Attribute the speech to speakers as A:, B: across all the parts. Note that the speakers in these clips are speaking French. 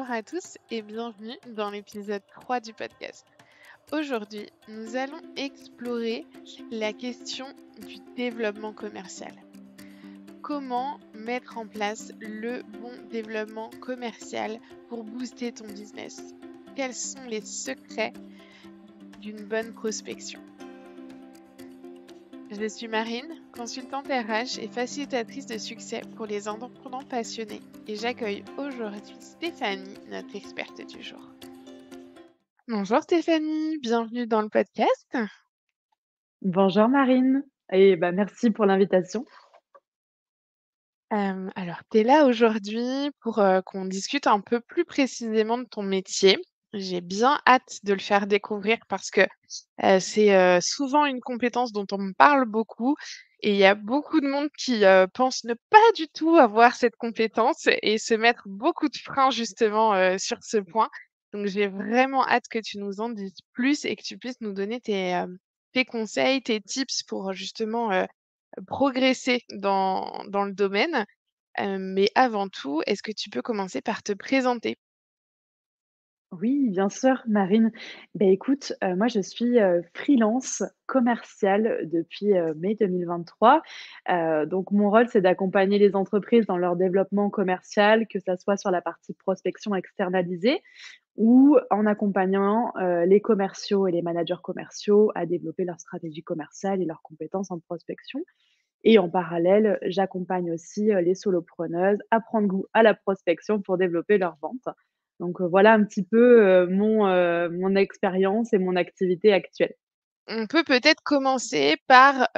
A: Bonjour à tous et bienvenue dans l'épisode 3 du podcast. Aujourd'hui, nous allons explorer la question du développement commercial. Comment mettre en place le bon développement commercial pour booster ton business? Quels sont les secrets d'une bonne prospection? Je suis Marine, consultante RH et facilitatrice de succès pour les indépendants passionnés et j'accueille aujourd'hui Stéphanie, notre experte du jour. Bonjour Stéphanie, bienvenue dans le podcast.
B: Bonjour Marine et merci pour l'invitation.
A: Alors, tu es là aujourd'hui pour qu'on discute un peu plus précisément de ton métier. J'ai bien hâte de le faire découvrir parce que c'est souvent une compétence dont on me parle beaucoup et il y a beaucoup de monde qui pense ne pas du tout avoir cette compétence et se mettre beaucoup de freins justement sur ce point. Donc, j'ai vraiment hâte que tu nous en dises plus et que tu puisses nous donner tes conseils, tes tips pour justement progresser dans le domaine. Mais avant tout, est-ce que tu peux commencer par te présenter?
B: Oui, bien sûr Marine. Écoute, moi je suis, freelance commerciale depuis, mai 2023. Donc mon rôle, c'est d'accompagner les entreprises dans leur développement commercial, que ça soit sur la partie prospection externalisée ou en accompagnant, les commerciaux et les managers commerciaux à développer leur stratégie commerciale et leurs compétences en prospection. Et en parallèle, j'accompagne aussi, les solopreneuses à prendre goût à la prospection pour développer leurs ventes. Donc, voilà un petit peu, mon expérience et mon activité actuelle.
A: On peut peut-être commencer par,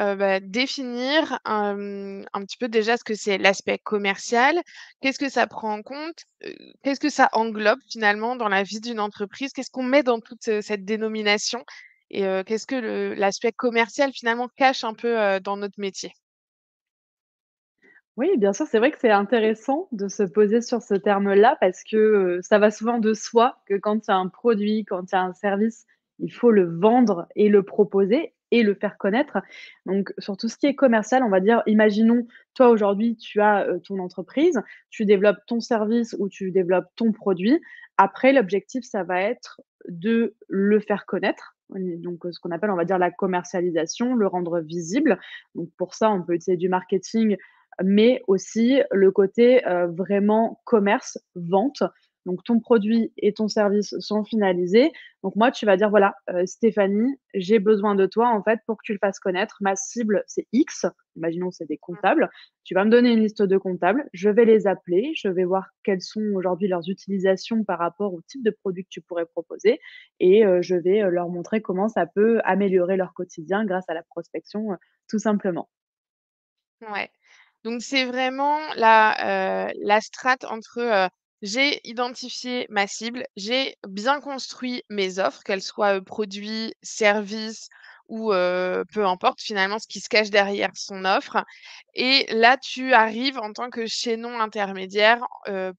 A: définir, un petit peu déjà ce que c'est l'aspect commercial. Qu'est-ce que ça prend en compte? Qu'est-ce que ça englobe finalement dans la vie d'une entreprise? Qu'est-ce qu'on met dans toute, cette dénomination? Et qu'est-ce que l'aspect commercial finalement cache un peu, dans notre métier?
B: Oui, bien sûr, c'est vrai que c'est intéressant de se poser sur ce terme-là parce que, ça va souvent de soi que quand il y a un produit, quand il y a un service, il faut le vendre et le proposer et le faire connaître. Donc sur tout ce qui est commercial, on va dire, imaginons, toi aujourd'hui, tu as, ton entreprise, tu développes ton service ou tu développes ton produit. Après l'objectif, ça va être de le faire connaître, donc ce qu'on appelle, on va dire, la commercialisation, le rendre visible. Donc pour ça, on peut utiliser du marketing, mais aussi le côté, vraiment commerce, vente. Donc ton produit et ton service sont finalisés. Donc moi, tu vas dire: «Voilà, Stéphanie, j'ai besoin de toi, en fait, pour que tu le fasses connaître. Ma cible, c'est X». Imaginons, c'est des comptables. Tu vas me donner une liste de comptables, je vais les appeler, je vais voir quelles sont aujourd'hui leurs utilisations par rapport au type de produit que tu pourrais proposer et je vais, leur montrer comment ça peut améliorer leur quotidien grâce à la prospection, tout simplement.
A: Ouais. Donc c'est vraiment la strate entre, j'ai identifié ma cible, j'ai bien construit mes offres, qu'elles soient, produits, services ou peu importe finalement ce qui se cache derrière son offre et là tu arrives en tant que chaînon intermédiaire,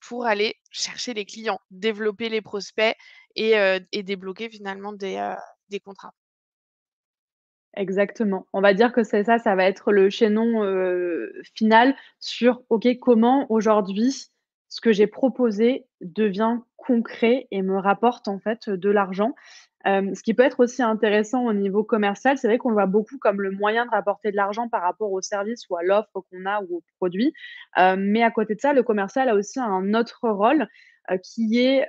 A: pour aller chercher les clients, développer les prospects et débloquer finalement des contrats.
B: Exactement. On va dire que c'est ça, ça va être le chaînon, final sur: «OK, comment aujourd'hui ce que j'ai proposé devient concret et me rapporte en fait, de l'argent?» Ce qui peut être aussi intéressant au niveau commercial, c'est vrai qu'on le voit beaucoup comme le moyen de rapporter de l'argent par rapport au service ou à l'offre qu'on a ou au produit. Mais à côté de ça, le commercial a aussi un autre rôle, qui est,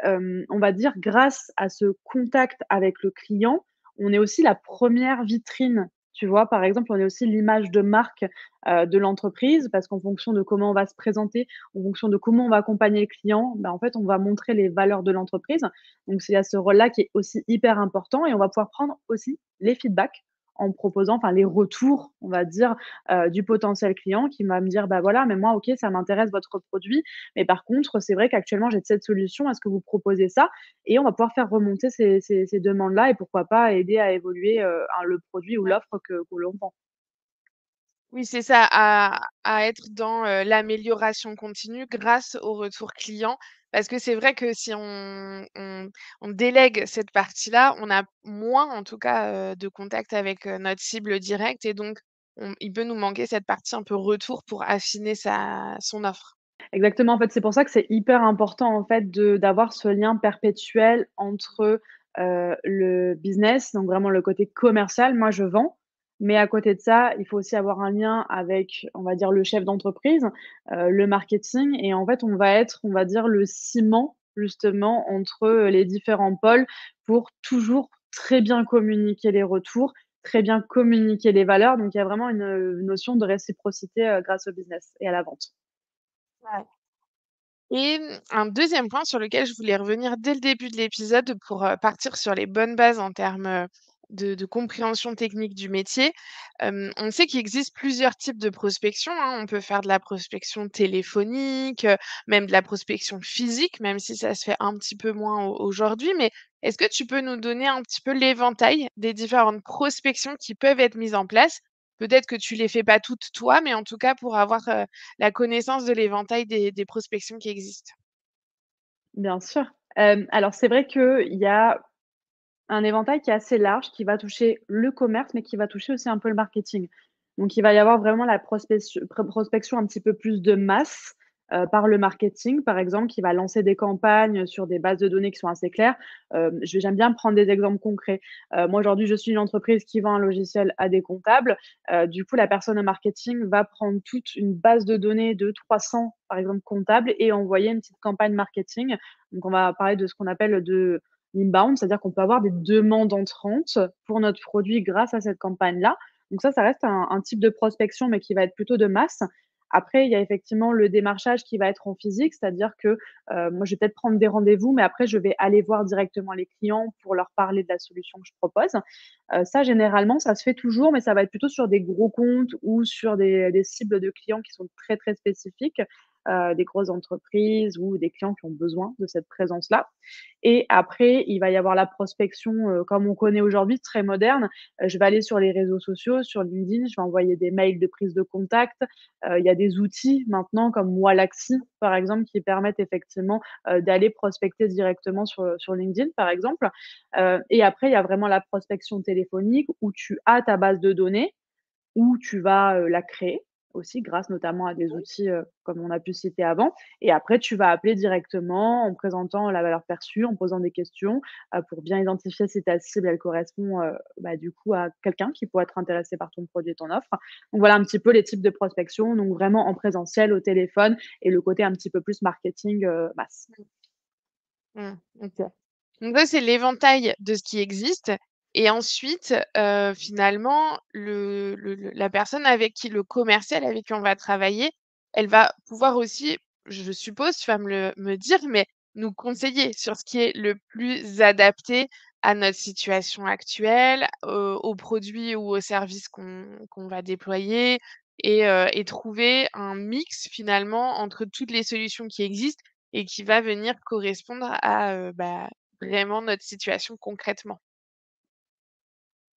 B: on va dire grâce à ce contact avec le client, on est aussi la première vitrine, tu vois? Par exemple, on est aussi l'image de marque, de l'entreprise parce qu'en fonction de comment on va se présenter, en fonction de comment on va accompagner le client, en fait, on va montrer les valeurs de l'entreprise. Donc c'est à ce rôle-là qui est aussi hyper important et on va pouvoir prendre aussi les feedbacks en proposant enfin les retours, on va dire, du potentiel client qui va me dire: «Bah, voilà, mais moi, OK, ça m'intéresse votre produit, mais par contre, c'est vrai qu'actuellement j'ai cette solution, est-ce que vous proposez ça?» Et on va pouvoir faire remonter ces demandes-là et pourquoi pas aider à évoluer, le produit ou l'offre que l'on vend.
A: Oui, c'est ça, à être dans, l'amélioration continue grâce au retour client. Parce que c'est vrai que si on délègue cette partie-là, on a moins, en tout cas, de contact avec, notre cible directe et donc il peut nous manquer cette partie un peu retour pour affiner son offre.
B: Exactement, en fait, c'est pour ça que c'est hyper important, en fait, d'avoir ce lien perpétuel entre, le business, donc vraiment le côté commercial. Moi, je vends, mais à côté de ça, il faut aussi avoir un lien avec, on va dire, le chef d'entreprise, le marketing et en fait, on va être, on va dire, le ciment, justement, entre, les différents pôles pour toujours très bien communiquer les retours, très bien communiquer les valeurs. Donc il y a vraiment une notion de réciprocité, grâce au business et à la vente.
A: Ouais. Et un deuxième point sur lequel je voulais revenir dès le début de l'épisode pour, partir sur les bonnes bases en termes, de compréhension technique du métier. On sait qu'il existe plusieurs types de prospection, hein. On peut faire de la prospection téléphonique, même de la prospection physique, même si ça se fait un petit peu moins aujourd'hui. Mais est-ce que tu peux nous donner un petit peu l'éventail des différentes prospections qui peuvent être mises en place? Peut-être que tu les fais pas toutes toi, mais en tout cas pour avoir, la connaissance de l'éventail des prospections qui existent.
B: Bien sûr. Alors c'est vrai qu'il y a un éventail qui est assez large, qui va toucher le commerce, mais qui va toucher aussi un peu le marketing. Donc il va y avoir vraiment la prospection un petit peu plus de masse, par le marketing, par exemple, qui va lancer des campagnes sur des bases de données qui sont assez claires. J'aime bien prendre des exemples concrets. Moi, aujourd'hui, je suis une entreprise qui vend un logiciel à des comptables. Du coup, la personne au marketing va prendre toute une base de données de 300, par exemple, comptables et envoyer une petite campagne marketing. Donc on va parler de ce qu'on appelle de inbound, c'est-à-dire qu'on peut avoir des demandes entrantes pour notre produit grâce à cette campagne-là. Donc ça reste un type de prospection, mais qui va être plutôt de masse. Après, il y a effectivement le démarchage qui va être en physique, c'est-à-dire que, moi, je vais peut-être prendre des rendez-vous, mais après je vais aller voir directement les clients pour leur parler de la solution que je propose. Ça, généralement, ça se fait toujours, mais ça va être plutôt sur des gros comptes ou sur des cibles de clients qui sont très, très spécifiques, des grosses entreprises ou des clients qui ont besoin de cette présence-là. Et après, il va y avoir la prospection, comme on connaît aujourd'hui, très moderne. Je vais aller sur les réseaux sociaux, sur LinkedIn, je vais envoyer des mails de prise de contact. Il y a des outils maintenant comme Wallaxy, par exemple, qui permettent effectivement, d'aller prospecter directement sur LinkedIn, par exemple. Et après, il y a vraiment la prospection téléphonique où tu as ta base de données, où tu vas, la créer aussi grâce notamment à des outils, comme on a pu citer avant et après tu vas appeler directement en présentant la valeur perçue, en posant des questions, pour bien identifier si ta cible elle correspond, bah, du coup à quelqu'un qui pourrait être intéressé par ton produit et ton offre. Donc voilà un petit peu les types de prospection, donc vraiment en présentiel, au téléphone et le côté un petit peu plus marketing, masse.
A: Mmh, OK. Donc ça, c'est l'éventail de ce qui existe et ensuite, finalement, la personne avec qui le commercial avec qui on va travailler, elle va pouvoir aussi, je suppose, tu vas me dire, mais nous conseiller sur ce qui est le plus adapté à notre situation actuelle, aux produits ou aux services qu'on va déployer et trouver un mix finalement entre toutes les solutions qui existent et qui va venir correspondre à, vraiment notre situation concrètement.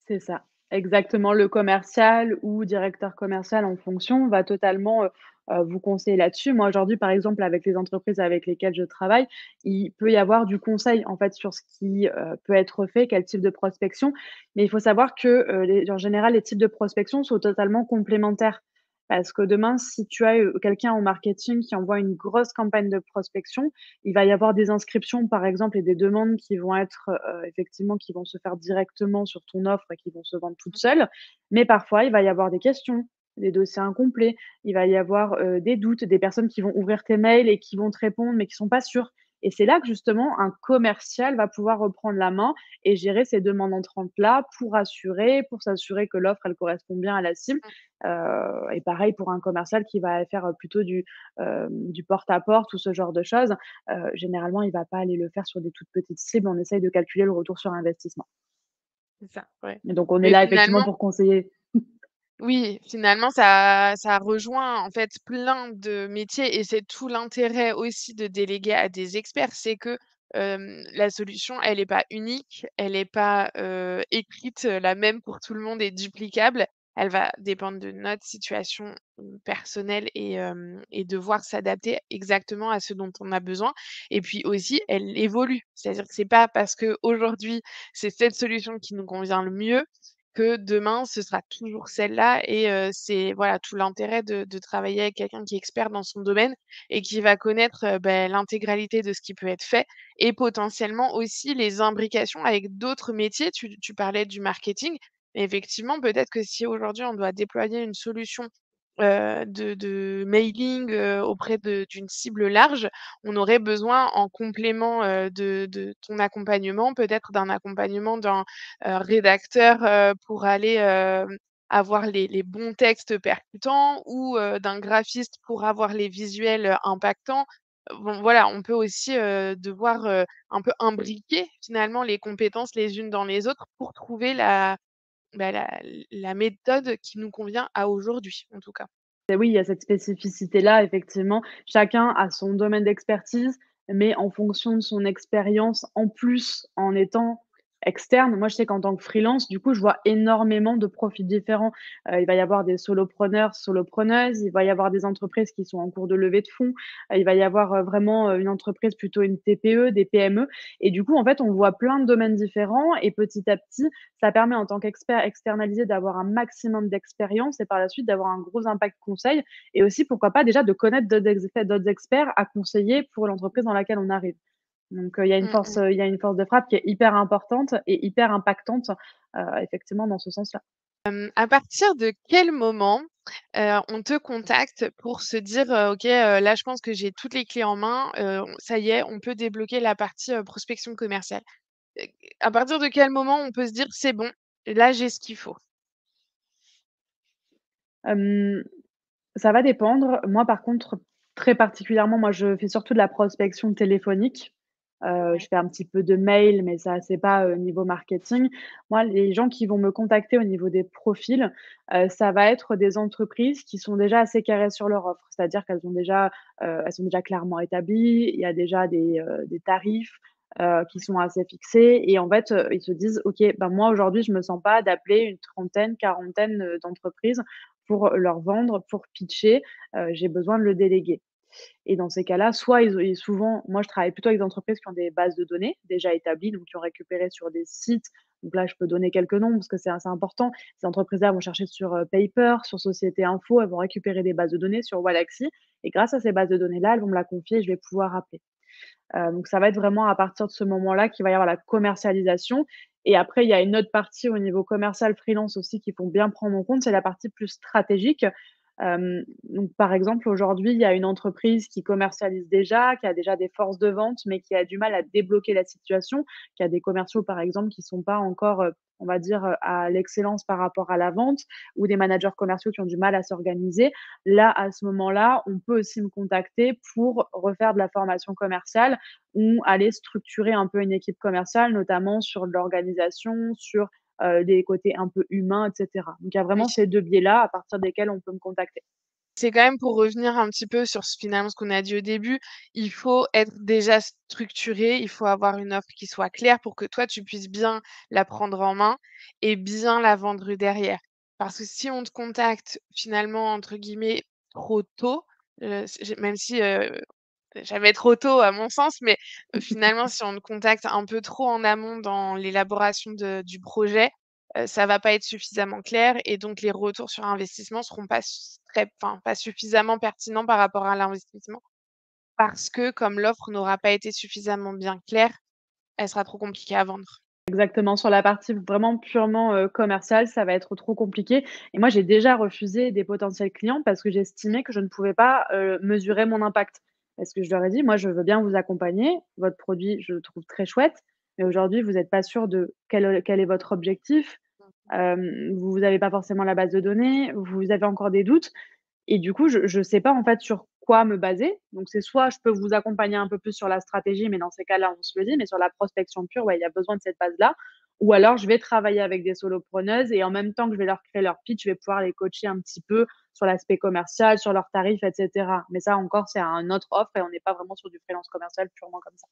B: C'est ça, exactement. Le commercial ou directeur commercial en fonction va totalement, vous conseiller là-dessus. Moi, aujourd'hui, par exemple, avec les entreprises avec lesquelles je travaille, il peut y avoir du conseil, en fait, sur ce qui, peut être fait, quel type de prospection. Mais il faut savoir que, les en général, les types de prospection sont totalement complémentaires. Parce que demain, si tu as, quelqu'un en marketing qui envoie une grosse campagne de prospection, il va y avoir des inscriptions, par exemple, et des demandes qui vont être, effectivement, qui vont se faire directement sur ton offre et qui vont se vendre toutes seules. Mais parfois, il va y avoir des questions, des dossiers incomplets, il va y avoir, des doutes, des personnes qui vont ouvrir tes mails et qui vont te répondre, mais qui sont pas sûres. Et c'est là que justement un commercial va pouvoir reprendre la main et gérer ces demandes entrantes-là pour assurer, pour s'assurer que l'offre, elle correspond bien à la cible. Et pareil pour un commercial qui va faire, plutôt du porte-à-porte ou ce genre de choses. Généralement, il va pas aller le faire sur des toutes petites cibles. On essaye de calculer le retour sur investissement
A: C'est ça, ouais.
B: et donc on est
A: Mais
B: là effectivement
A: finalement
B: pour conseiller.
A: oui, finalement ça rejoint en fait plein de métiers et c'est tout l'intérêt aussi de déléguer à des experts. C'est que, la solution elle est pas unique, elle est pas, écrite, la même pour tout le monde et duplicable. Elle va dépendre de notre situation, personnelle et devoir s'adapter exactement à ce dont on a besoin et puis aussi elle évolue. C'est-à-dire que c'est pas parce qu'aujourd'hui c'est cette solution qui nous convient le mieux que demain, ce sera toujours celle-là et c'est voilà tout l'intérêt de travailler avec quelqu'un qui est expert dans son domaine et qui va connaître, l'intégralité de ce qui peut être fait et potentiellement aussi les imbrications avec d'autres métiers. Tu parlais du marketing, mais effectivement, peut-être que si aujourd'hui on doit déployer une solution, de mailing, auprès d'une cible large, on aurait besoin en complément, de ton accompagnement, peut-être d'un accompagnement d'un, rédacteur, pour aller, avoir les bons textes percutants ou, d'un graphiste pour avoir les visuels, impactants. Bon voilà, on peut aussi, devoir, un peu imbriquer finalement les compétences les unes dans les autres pour trouver la méthode qui nous convient à aujourd'hui, en tout cas.
B: Et oui, il y a cette spécificité-là, effectivement. Chacun a son domaine d'expertise, mais en fonction de son expérience, en plus, en étant externe. Moi, je sais qu'en tant que freelance, du coup, je vois énormément de profils différents. Il va y avoir des solopreneurs, solopreneuses, il va y avoir des entreprises qui sont en cours de levée de fonds, il va y avoir, vraiment, une entreprise, plutôt une TPE, des PME et du coup, en fait, on voit plein de domaines différents et petit à petit, ça permet en tant qu'expert externalisé d'avoir un maximum d'expérience et par la suite d'avoir un gros impact conseil et aussi pourquoi pas déjà de connaître d'autres experts à conseiller pour l'entreprise dans laquelle on arrive. Donc,
A: Mmh mh.
B: il y a une force de frappe qui est hyper importante et hyper impactante, effectivement dans ce sens-là.
A: À partir de quel moment, on te contacte pour se dire, «OK, là, je pense que j'ai toutes les clés en main, ça y est, on peut débloquer la partie, prospection commerciale»? Heu, à partir de quel moment on peut se dire: «C'est bon, là, j'ai ce qu'il faut»?
B: Hem, Ça va dépendre. Moi, par contre, très particulièrement, moi, je fais surtout de la prospection téléphonique. Je
A: Ouais.
B: fais un petit peu de mail, mais ça, c'est pas, niveau marketing. Moi, les gens qui vont me contacter au niveau des profils, ça va être des entreprises qui sont déjà assez carrées sur leur offre. C'est-à-dire elles sont déjà clairement établies, il y a déjà des tarifs, qui sont assez fixés et en fait, ils se disent: «OK, ben, moi, aujourd'hui, je me sens pas d'appeler une trentaine, quarantaine, d'entreprises pour leur vendre, pour pitcher, j'ai besoin de le déléguer. Et dans ces cas-là, soit ils souvent moi je travaille plutôt avec des entreprises qui ont des bases de données déjà établies, donc qui ont récupéré sur des sites. Donc là, je peux donner quelques noms parce que c'est assez important. Ces entreprises-là vont chercher sur, Paper, sur Société Info, elles vont récupérer des bases de données sur Wallaxy et grâce à ces bases de données-là, elles vont me la confier et je vais pouvoir appeler. Donc ça va être vraiment à partir de ce moment-là qu'il va y avoir la commercialisation et après il y a une autre partie au niveau commercial freelance aussi qu'il faut bien prendre en compte, c'est la partie plus stratégique. Donc par exemple, aujourd'hui, il y a une entreprise qui commercialise déjà, qui a déjà des forces de vente, mais qui a du mal à débloquer la situation, qui a des commerciaux, par exemple, qui sont pas encore, on va dire, à l'excellence par rapport à la vente ou des managers commerciaux qui ont du mal à s'organiser. Là, à ce moment-là, on peut aussi me contacter pour refaire de la formation commerciale ou aller structurer un peu une équipe commerciale, notamment sur de l'organisation, sur, des côtés un peu humains et cetera. Donc il y a
A: Oui.
B: vraiment ces 2 biais-là à partir desquels on peut me contacter.
A: C'est quand même pour revenir un petit peu sur finalement ce qu'on a dit au début, il faut être déjà structuré, il faut avoir une offre qui soit claire pour que toi tu puisses bien la prendre en main et bien la vendre derrière. Parce que si on te contacte finalement entre guillemets «trop tôt», même si, jamais trop tôt à mon sens, mais, finalement si on te contacte un peu trop en amont dans l'élaboration du projet, ça va pas être suffisamment clair et donc les retours sur investissement seront pas pas suffisamment pertinents par rapport à l'investissement. Parce que comme l'offre n'aura pas été suffisamment bien claire, elle sera trop compliquée à vendre.
B: Exactement, sur la partie vraiment purement, commerciale, ça va être trop compliqué et moi, j'ai déjà refusé des potentiels clients parce que j'estimais que je ne pouvais pas, mesurer mon impact. Parce que je leur ai dit: «Moi, je veux bien vous accompagner, votre produit, je le trouve très chouette, mais aujourd'hui, vous n'êtes pas sûr de quel est votre objectif, vous n'avez pas forcément la base de données, vous avez encore des doutes et du coup, je sais pas, en fait, sur quoi me baser. Donc c'est soit je peux vous accompagner un peu plus sur la stratégie, mais dans ces cas-là, on se le dit, mais sur la prospection pure, ouais, il y a besoin de cette base-là. Ou alors je vais travailler avec des solopreneuses et en même temps que je vais leur créer leur pitch, je vais pouvoir les coacher un petit peu sur l'aspect commercial, sur leurs tarifs et cetera. Mais ça encore, c'est un autre offre et on n'est pas vraiment sur du freelance commercial purement comme ça.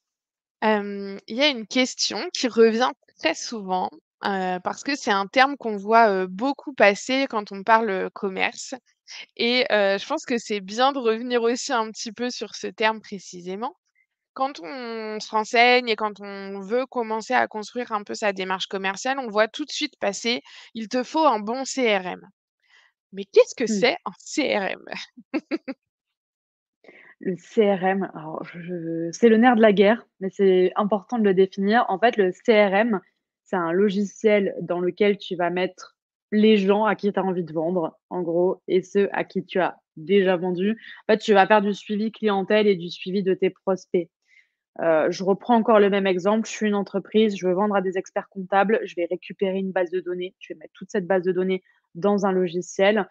A: Il y a une question qui revient très souvent, parce que c'est un terme qu'on voit, beaucoup passer quand on parle, commerce et je pense que c'est bien de revenir aussi un petit peu sur ce terme précisément. Quand on se renseigne et quand on veut commencer à construire un peu sa démarche commerciale, on voit tout de suite passer: «Il te faut un bon CRM». Mais qu'est-ce que
B: Mmh.
A: c'est un CRM?
B: Le CRM, alors je c'est le nerf de la guerre, mais c'est important de le définir. En fait, le CRM, c'est un logiciel dans lequel tu vas mettre les gens à qui tu as envie de vendre, en gros, et ceux à qui tu as déjà vendu. En fait, tu vas faire du suivi clientèle et du suivi de tes prospects. Je reprends encore le même exemple, je suis une entreprise, je veux vendre à des experts comptables, je vais récupérer une base de données, je vais mettre toute cette base de données dans un logiciel,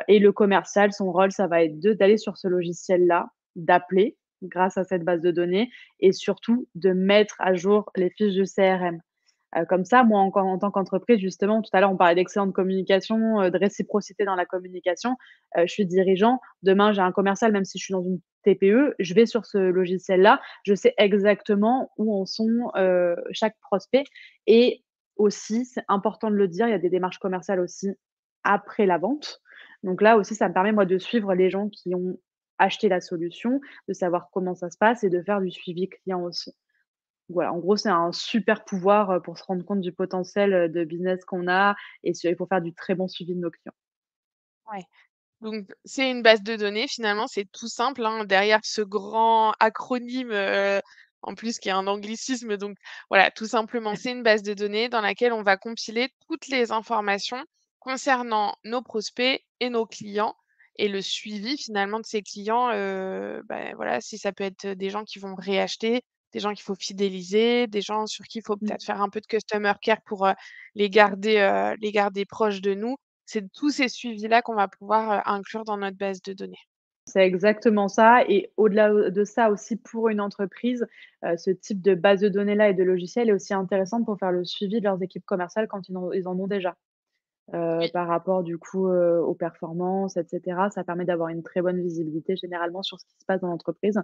B: et le commercial, son rôle, ça va être d'aller sur ce logiciel-là, d'appeler grâce à cette base de données et surtout de mettre à jour les fiches du CRM. Comme ça, moi, encore en tant qu'entreprise, justement, tout à l'heure, on parlait d'excellente communication, de réciprocité dans la communication. Je suis dirigeant, demain, j'ai un commercial, même si je suis dans une TPE, je vais sur ce logiciel-là, je sais exactement où en sont, chaque prospect et aussi, c'est important de le dire, il y a des démarches commerciales aussi après la vente. Donc là aussi, ça me permet, moi, de suivre les gens qui ont acheté la solution, de savoir comment ça se passe et de faire du suivi client aussi. Voilà, en gros, c'est un super pouvoir, pour se rendre compte du potentiel, de business qu'on a et pour faire du très bon suivi de nos clients.
A: Ouais. Donc c'est une base de données finalement, c'est tout simple, hein, derrière ce grand acronyme, en plus qui est un anglicisme donc voilà, tout simplement, c'est une base de données dans laquelle on va compiler toutes les informations concernant nos prospects et nos clients et le suivi finalement de ces clients, voilà, si ça peut être des gens qui vont réacheter, des gens qu'il faut fidéliser, des gens sur qui il faut
B: Mmh.
A: peut-être faire un peu de customer care pour, les garder proches de nous. C'est tous ces suivis-là qu'on va pouvoir, inclure dans notre base de données.
B: C'est exactement ça et au-delà, de ça aussi pour une entreprise, ce type de base de données-là et de logiciel est aussi intéressant pour faire le suivi de leurs équipes commerciales quand ils en ont déjà.
A: Oui.
B: Par rapport du coup, aux performances et cetera. Ça permet d'avoir une très bonne visibilité généralement sur ce qui se passe dans l'entreprise,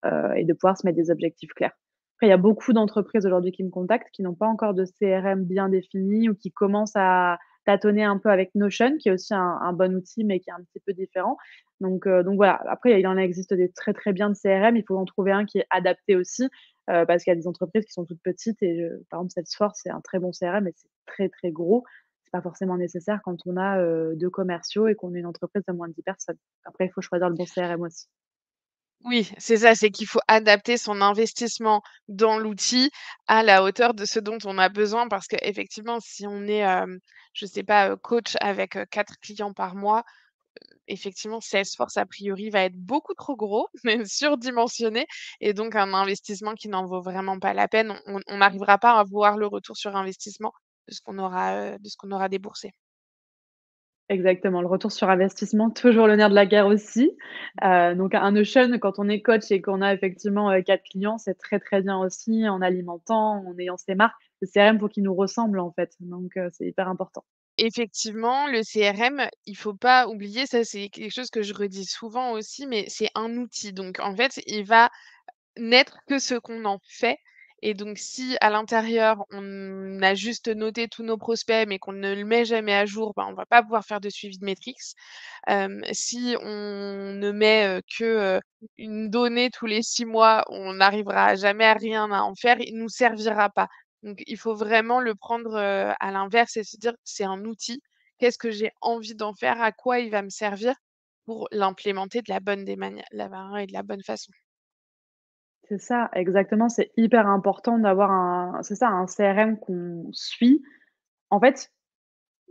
B: et de pouvoir se mettre des objectifs clairs. Après, il y a beaucoup d'entreprises aujourd'hui qui me contactent, qui n'ont pas encore de CRM bien défini ou qui commencent à tâtonner un peu avec Notion, qui est aussi un bon outil, mais qui est un petit peu différent. Donc voilà. Après, il en existe des très, très bien de CRM. Il faut en trouver un qui est adapté aussi, parce qu'il y a des entreprises qui sont toutes petites et par exemple, Salesforce, c'est un très bon CRM, mais c'est très, très gros. C'est pas forcément nécessaire quand on a, 2 commerciaux et qu'on est une entreprise de moins de 10 personnes. Après, il faut choisir le bon CRM aussi.
A: Oui, c'est ça, c'est qu'il faut adapter son investissement dans l'outil à la hauteur de ce dont on a besoin parce qu'effectivement, si on est, je sais pas, coach avec, 4 clients par mois, effectivement, Salesforce, a priori, va être beaucoup trop gros, même surdimensionné et donc un investissement qui n'en vaut vraiment pas la peine. On n'arrivera pas à voir le retour sur investissement de ce qu'on aura déboursé.
B: Exactement, le retour sur investissement, toujours le nerf de la guerre aussi. Donc un Notion, quand on est coach et qu'on a effectivement, 4 clients, c'est très, très bien aussi en alimentant, en ayant ses marques. Le CRM, faut qu'il nous ressemble en fait, donc c'est hyper important.
A: Effectivement, le CRM, il faut pas oublier, ça c'est quelque chose que je redis souvent aussi, mais c'est un outil. Donc en fait, il va n'être que ce qu'on en fait et donc si à l'intérieur, on a juste noté tous nos prospects, mais qu'on ne le met jamais à jour, ben, on va pas pouvoir faire de suivi de métriques. Si on ne met, que, une donnée tous les 6 mois, on n'arrivera jamais à rien à en faire, il nous servira pas. Donc il faut vraiment le prendre, à l'inverse et se dire: «C'est un outil, qu'est-ce que j'ai envie d'en faire? À quoi il va me servir?» pour l'implémenter de la bonne des manières et de la bonne façon.
B: C'est ça, exactement, c'est hyper important d'avoir un CRM qu'on suit. En fait,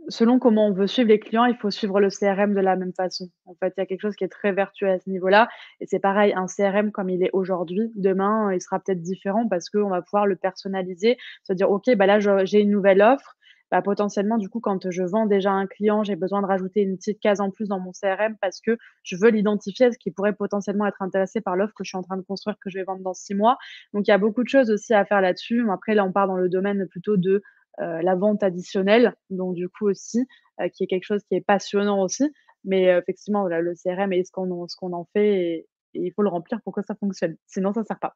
B: selon comment on veut suivre les clients, il faut suivre le CRM de la même façon. En fait, il y a quelque chose qui est très vertueux à ce niveau-là et c'est pareil, un CRM comme il est aujourd'hui, demain, il sera peut-être différent parce qu'on va pouvoir le personnaliser, se dire: «OK, bah, là, j'ai une nouvelle offre». Bah, potentiellement, du coup, quand je vends déjà à un client, j'ai besoin de rajouter une petite case en plus dans mon CRM parce que je veux l'identifier, ce qui pourrait potentiellement être intéressé par l'offre que je suis en train de construire, que je vais vendre dans 6 mois. Donc il y a beaucoup de choses aussi à faire là-dessus. Après, là, on part dans le domaine plutôt de la vente additionnelle, donc du coup aussi, qui est quelque chose qui est passionnant aussi. Mais effectivement, voilà, le CRM et ce qu'on en fait et il faut le remplir pour que ça fonctionne. Sinon ça sert pas.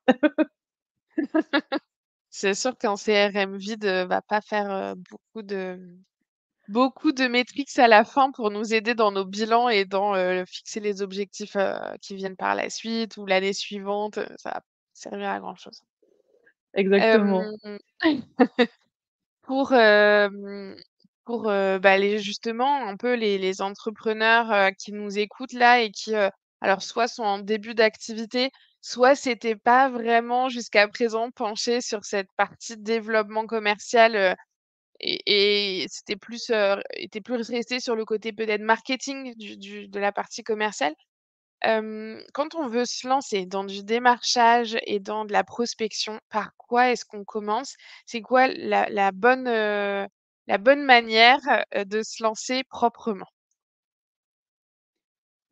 A: C'est sûr qu'un CRM vide, va pas faire, beaucoup de métriques à la fin pour nous aider dans nos bilans et dans, fixer les objectifs, qui viennent par la suite ou l'année suivante, ça servir à grand chose.
B: Exactement.
A: Hem Pour, bah, les justement un peu les entrepreneurs, qui nous écoutent là et qui, alors soit sont en début d'activité, soit s'étaient pas vraiment jusqu'à présent penchés sur cette partie développement commercial, et c'était plus, étaient plus restés sur le côté peut-être marketing de la partie commerciale. Quand on veut se lancer dans du démarchage et dans de la prospection, par quoi est-ce qu'on commence? C'est quoi la bonne manière, de se lancer proprement?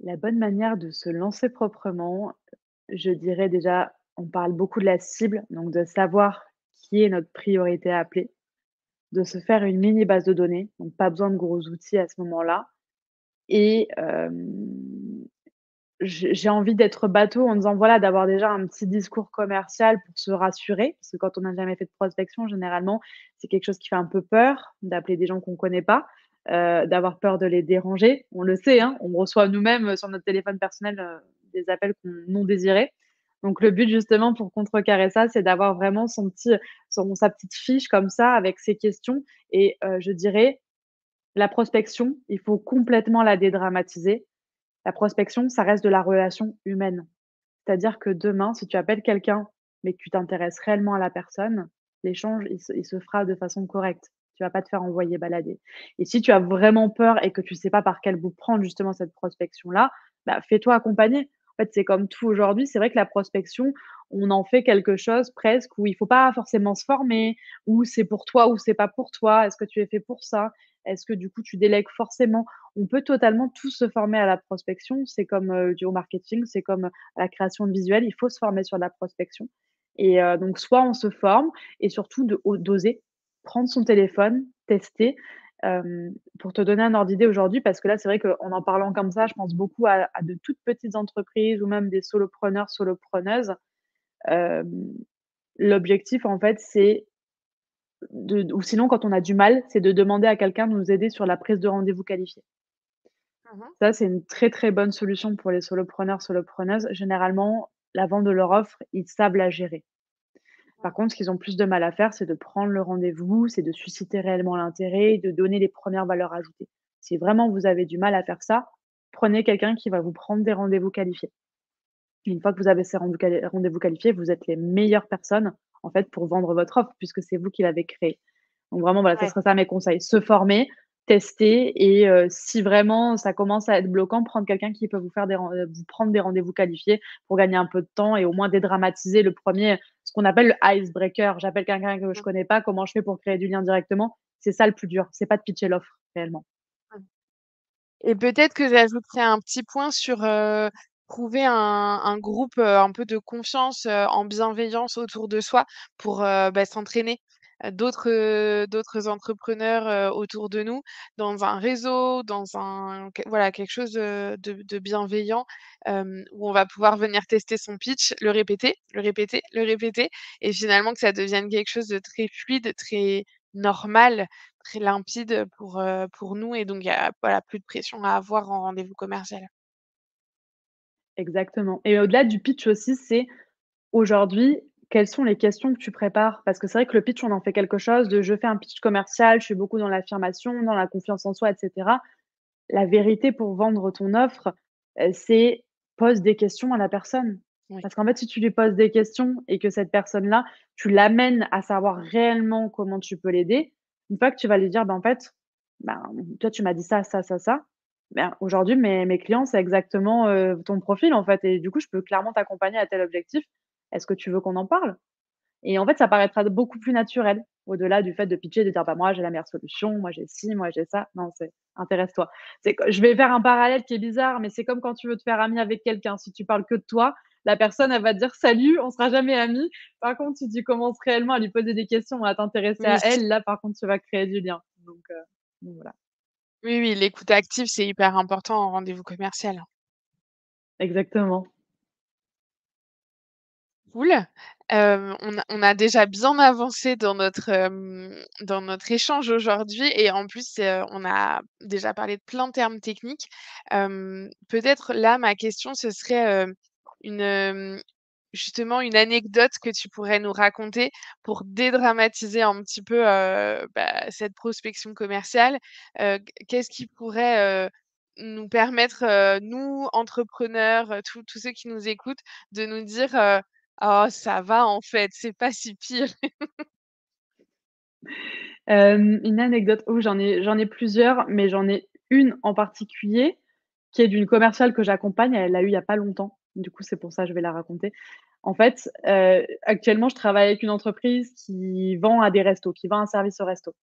B: La bonne manière de se lancer proprement, je dirais déjà, on parle beaucoup de la cible, donc de savoir qui est notre priorité à appeler, de se faire une mini base de données, donc pas besoin de gros outils à ce moment-là et j'ai envie d'être bateau en disant, voilà, d'avoir déjà un petit discours commercial pour se rassurer, parce que quand on n'a jamais fait de prospection, généralement, c'est quelque chose qui fait un peu peur d'appeler des gens qu'on connaît pas, d'avoir peur de les déranger. On le sait, hein, on reçoit nous-mêmes, sur notre téléphone personnel, des appels qu'on non désirés. Donc le but justement pour contrecarrer ça, c'est d'avoir vraiment sa petite fiche comme ça avec ses questions et je dirais la prospection, il faut complètement la dédramatiser. La prospection, ça reste de la relation humaine. C'est-à-dire que demain, si tu appelles quelqu'un, mais que tu t'intéresses réellement à la personne, l'échange, il se fera de façon correcte. Tu vas pas te faire envoyer balader. Et si tu as vraiment peur et que tu sais pas par quel bout prendre justement cette prospection-là, bah, fais-toi accompagner. En fait, c'est comme tout aujourd'hui. C'est vrai que la prospection, on en fait quelque chose presque où il faut pas forcément se former, où c'est pour toi ou c'est pas pour toi. Est-ce que tu es fait pour ça? Est-ce que du coup tu délègues forcément? On peut totalement tous se former à la prospection. C'est comme, du au marketing, c'est comme, à la création de visuels. Il faut se former sur la prospection et donc soit on se forme et surtout d'oser prendre son téléphone, tester. Pour te donner un ordre d'idée aujourd'hui, parce que là, c'est vrai qu'en en parlant comme ça, je pense beaucoup à de toutes petites entreprises ou même des solopreneurs, solopreneuses. Hem, L'objectif, en fait, c'est ou sinon quand on a du mal, c'est de demander à quelqu'un de nous aider sur la prise de rendez-vous qualifiée.
A: Mmh.
B: Ça, c'est une très, très bonne solution pour les solopreneurs, solopreneuses. Généralement, la vente de leur offre, ils savent la gérer. Par contre, ce qu'ils ont plus de mal à faire, c'est de prendre le rendez-vous, c'est de susciter réellement l'intérêt, de donner les premières valeurs ajoutées. Si vraiment vous avez du mal à faire ça, prenez quelqu'un qui va vous prendre des rendez-vous qualifiés. Et une fois que vous avez ces rendez-vous qualifiés, vous êtes les meilleures personnes, en fait, pour vendre votre offre puisque c'est vous qui l'avez créée. Donc vraiment, voilà, ça
A: Ouais.
B: serait ça mes conseils. Se former, tester et si vraiment ça commence à être bloquant, prendre quelqu'un qui peut vous prendre des rendez-vous qualifiés pour gagner un peu de temps et au moins dédramatiser le premier, ce qu'on appelle le icebreaker. J'appelle quelqu'un que je
A: Mmh
B: connais pas, comment je fais pour créer du lien directement? C'est ça le plus dur, c'est pas de pitcher l'offre réellement.
A: mh. Et peut-être que j'ajouterais un petit point sur, trouver un groupe, un peu de confiance, en bienveillance autour de soi pour, bah, s'entraîner. D'autres entrepreneurs, autour de nous, dans un réseau, dans un voilà, quelque chose, de bienveillant, où on va pouvoir venir tester son pitch, le répéter, le répéter, le répéter et finalement que ça devienne quelque chose de très fluide, très normal, très limpide pour nous et donc il y a, voilà, plus de pression à avoir en rendez-vous commercial.
B: Exactement et au-delà du pitch aussi, c'est aujourd'hui, quelles sont les questions que tu prépares? Parce que c'est vrai que le pitch, on en fait quelque chose de: «Je fais un pitch commercial, je suis beaucoup dans l'affirmation, dans la confiance en soi» et cetera. La vérité pour vendre ton offre, c'est pose des questions à la personne.
A: Oui.
B: Parce qu'en fait, si tu lui poses des questions et que cette personne-là, tu l'amènes à savoir réellement comment tu peux l'aider, une fois que tu vas lui dire: «Ben, en fait, ben, toi, tu m'as dit ça, ça, ça, ça. Ben, aujourd'hui, mes clients, c'est exactement, ton profil, en fait et du coup, je peux clairement t'accompagner à tel objectif. Est-ce que tu veux qu'on en parle?» Et en fait, ça paraîtra beaucoup plus naturel, au-delà du fait de pitcher, de dire: «Bah, moi, j'ai la meilleure solution, moi, j'ai ci, moi, j'ai ça». Non, c'est intéresse-toi. C'est que je vais faire un parallèle qui est bizarre, mais c'est comme quand tu veux te faire ami avec quelqu'un. Si tu parles que de toi, la personne, elle va te dire: «Salut, on sera jamais amis». Par contre, si tu commences réellement à lui poser des questions, à t'intéresser
A: Oui,
B: à elle, là, par contre, tu vas créer du lien. Donc voilà.
A: oui, oui, l'écoute active, c'est hyper important en rendez-vous commercial.
B: Exactement.
A: Cool. On a déjà bien avancé dans notre échange aujourd'hui et en plus, on a déjà parlé de plein de termes techniques. Peut-être là, ma question, ce serait, une, justement une anecdote que tu pourrais nous raconter pour dédramatiser un petit peu, cette prospection commerciale? Qu'est-ce qui pourrait, nous permettre, nous entrepreneurs, tous ceux qui nous écoutent, de nous dire, «Oh ça va en fait, c'est pas si pire».
B: Une anecdote, oh j'en ai plusieurs, mais j'en ai une en particulier qui est d'une commerciale que j'accompagne. Elle l'a eu il y a pas longtemps. Du coup, c'est pour ça que je vais la raconter. En fait, actuellement, je travaille avec une entreprise qui vend à des restos, qui vend un service au resto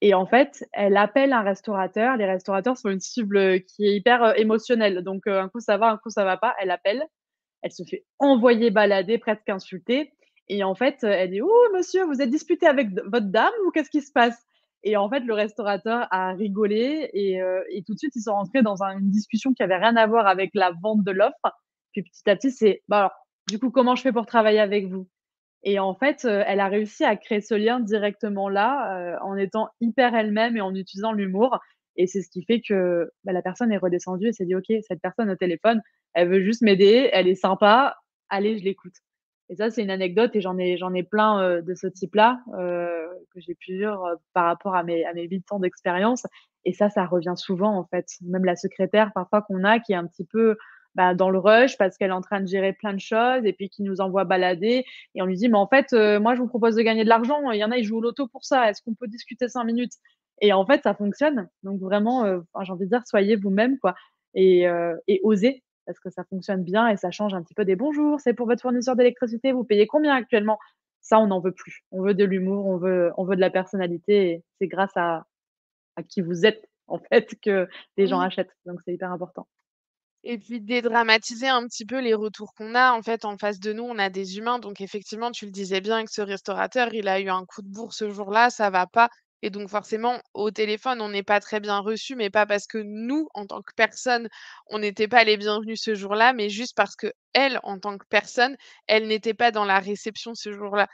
B: et en fait, elle appelle un restaurateur. Les restaurateurs sont une cible, qui est hyper, émotionnelle donc un coup ça va, un coup ça va pas. Elle appelle, elle se fait envoyer balader, presque insulter et en fait, elle dit: «Oh monsieur, vous êtes disputé avec d votre dame ou qu'est-ce qui se passe?» Et en fait, le restaurateur a rigolé et tout de suite, ils sont rentrés dans une discussion qui avait rien à voir avec la vente de l'offre. Puis petit à petit, c'est: «Bah alors, du coup, comment je fais pour travailler avec vous?» Et en fait, elle a réussi à créer ce lien directement là, en étant hyper elle-même et en utilisant l'humour et c'est ce qui fait que, bah, la personne est redescendue et s'est dit: «OK, cette personne au téléphone, elle veut juste m'aider, elle est sympa, allez, je l'écoute». Et ça, c'est une anecdote et j'en ai plein, de ce type-là, que j'ai pu vivre, par rapport à mes 8 ans d'expérience et ça revient souvent, en fait. Même la secrétaire parfois qu'on a qui est un petit peu, bah, dans le rush parce qu'elle est en train de gérer plein de choses et puis qui nous envoie balader et on lui dit: «Mais en fait, moi je vous propose de gagner de l'argent, il y en a, ils jouent au loto pour ça. Est-ce qu'on peut discuter 5 minutes?» Et en fait, ça fonctionne. Donc vraiment, enfin, j'ai envie de dire, soyez vous-même, quoi et osez parce que ça fonctionne bien et ça change un petit peu des: «Bonjour, c'est pour votre fournisseur d'électricité, vous payez combien actuellement?» Ça, on n'en veut plus. On veut de l'humour, on veut de la personnalité et c'est grâce à qui vous êtes, en fait, que les gens
A: Mmh.
B: achètent. Donc c'est hyper important.
A: Et puis dédramatiser un petit peu les retours qu'on a. En fait, en face de nous, on a des humains. Donc effectivement, tu le disais bien avec ce restaurateur, il a eu un coup de bourre ce jour-là, ça va pas. Et donc forcément, au téléphone, on n'est pas très bien reçu, mais pas parce que nous, en tant que personne, on n'était pas les bienvenus ce jour-là, mais juste parce que elle, en tant que personne, elle n'était pas dans la réception ce jour-là.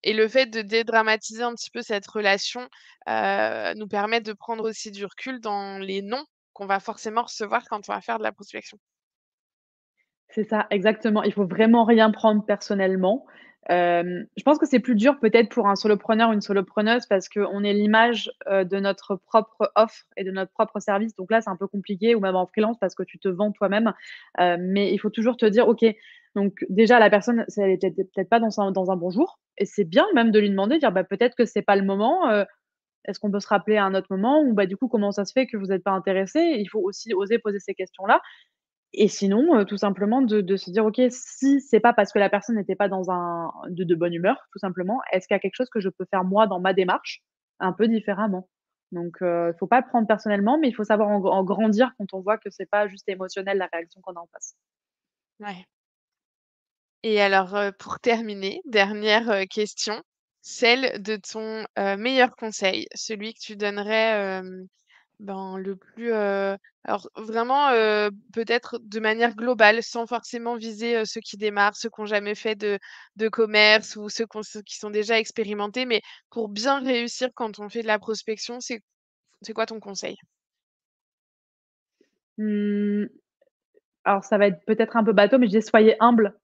A: Et le fait de dédramatiser un petit peu cette relation, nous permet de prendre aussi du recul dans les «non» qu'on va forcément recevoir quand on va faire de la prospection.
B: C'est ça, exactement. Il faut vraiment rien prendre personnellement. Je pense que c'est plus dur peut-être pour un solopreneur ou une solopreneuse parce qu'on est l'image, de notre propre offre et de notre propre service. Donc là, c'est un peu compliqué ou même en freelance parce que tu te vends toi-même. Mais il faut toujours te dire: «OK, donc déjà la personne, c'est elle était peut-être pas dans un bon jour» et c'est bien même de lui demander, dire: «Bah, peut-être que c'est pas le moment, est-ce qu'on peut se rappeler à un autre moment?» ou «Bah, du coup, comment ça se fait que vous êtes pas intéressé?» Il faut aussi oser poser ces questions-là et sinon, tout simplement de se dire: «OK, si c'est pas parce que la personne n'était pas dans un de bonne humeur, tout simplement, est-ce qu'il y a quelque chose que je peux faire moi dans ma démarche, un peu différemment?» Donc il faut pas le prendre personnellement, mais il faut savoir en grandir quand on voit que c'est pas juste émotionnel la réaction qu'on a en face.
A: Ouais. Et alors, pour terminer, dernière, question, celle de ton, meilleur conseil, celui que tu donnerais, le plus, alors vraiment, peut-être de manière globale, sans forcément viser, ceux qui démarrent, ceux qui ont jamais fait de commerce ou ceux qui sont déjà expérimentés, mais pour bien réussir quand on fait de la prospection, c'est quoi ton conseil?
B: Mmh, alors ça va être peut-être un peu bateau, mais je dis: «Soyez humble».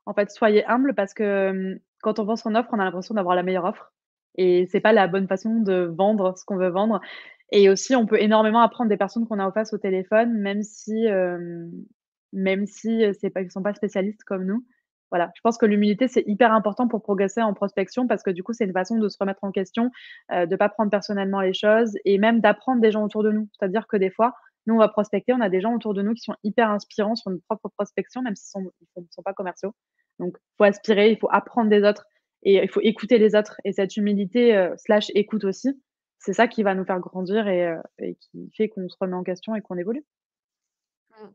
B: En fait, soyez humble parce que, quand on vend son offre, on a l'impression d'avoir la meilleure offre et c'est pas la bonne façon de vendre ce qu'on veut vendre et aussi on peut énormément apprendre des personnes qu'on a en face au téléphone, même si, c'est pas ils sont pas spécialistes comme nous. Voilà, je pense que l'humilité, c'est hyper important pour progresser en prospection parce que du coup, c'est une façon de se remettre en question, de pas prendre personnellement les choses et même d'apprendre des gens autour de nous. C'est-à-dire que des fois, nous, on va prospecter, on a des gens autour de nous qui sont hyper inspirants sur notre propre prospection, même s'ils sont pas commerciaux. Donc, faut aspirer, il faut apprendre des autres et il faut écouter les autres et cette humilité, slash écoute aussi, c'est ça qui va nous faire grandir et qui fait qu'on se remet en question et qu'on évolue.
A: Mmh.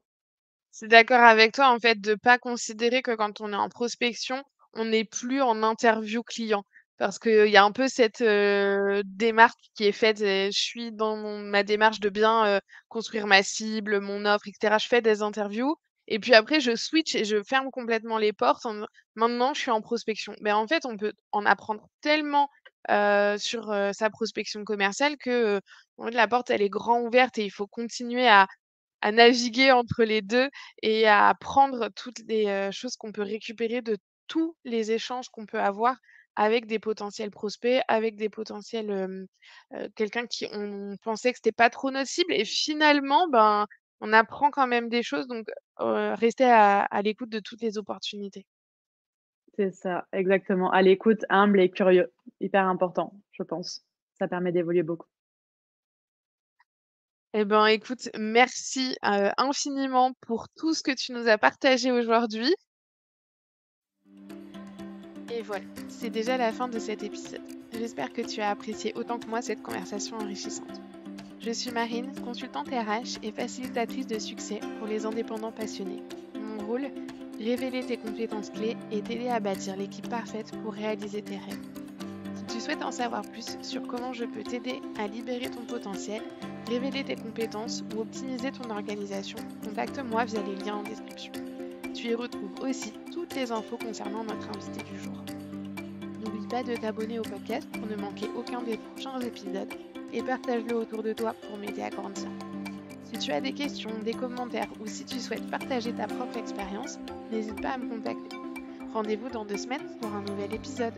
A: Je suis d'accord avec toi, en fait, de pas considérer que quand on est en prospection, on n'est plus en interview client. Parce qu'il y a un peu cette, démarche qui est faite et je suis dans ma démarche de bien, construire ma cible, mon offre et cetera. Je fais des interviews et puis après je switch et je ferme complètement les portes en maintenant je suis en prospection. Mais en fait, on peut en apprendre tellement, sur, sa prospection commerciale que, en fait, la porte elle est grand ouverte et il faut continuer à naviguer entre les 2 et à apprendre toutes les, choses qu'on peut récupérer de tous les échanges qu'on peut avoir avec des potentiels prospects, avec des potentiels, quelqu'un qui on pensait que c'était pas trop notre cible et finalement, ben, on apprend quand même des choses donc rester à l'écoute de toutes les opportunités.
B: C'est ça, exactement. À l'écoute, humble et curieux. Hyper important, je pense. Ça permet d'évoluer beaucoup.
A: Eh ben, écoute, merci, infiniment pour tout ce que tu nous as partagé aujourd'hui et voilà, c'est déjà la fin de cet épisode. J'espère que tu as apprécié autant que moi cette conversation enrichissante. Je suis Marine, consultante RH et facilitatrice de succès pour les indépendants passionnés. Mon rôle, révéler tes compétences clés et t'aider à bâtir l'équipe parfaite pour réaliser tes rêves. Si tu souhaites en savoir plus sur comment je peux t'aider à libérer ton potentiel, révéler tes compétences ou optimiser ton organisation, contacte-moi via les liens en description. Tu y retrouves aussi toutes les infos concernant notre invité du jour. N'oublie pas de t'abonner au podcast pour ne manquer aucun des prochains épisodes et partage-le autour de toi pour m'aider à grandir. Si tu as des questions, des commentaires ou si tu souhaites partager ta propre expérience, n'hésite pas à me contacter. Rendez-vous dans 2 semaines pour un nouvel épisode.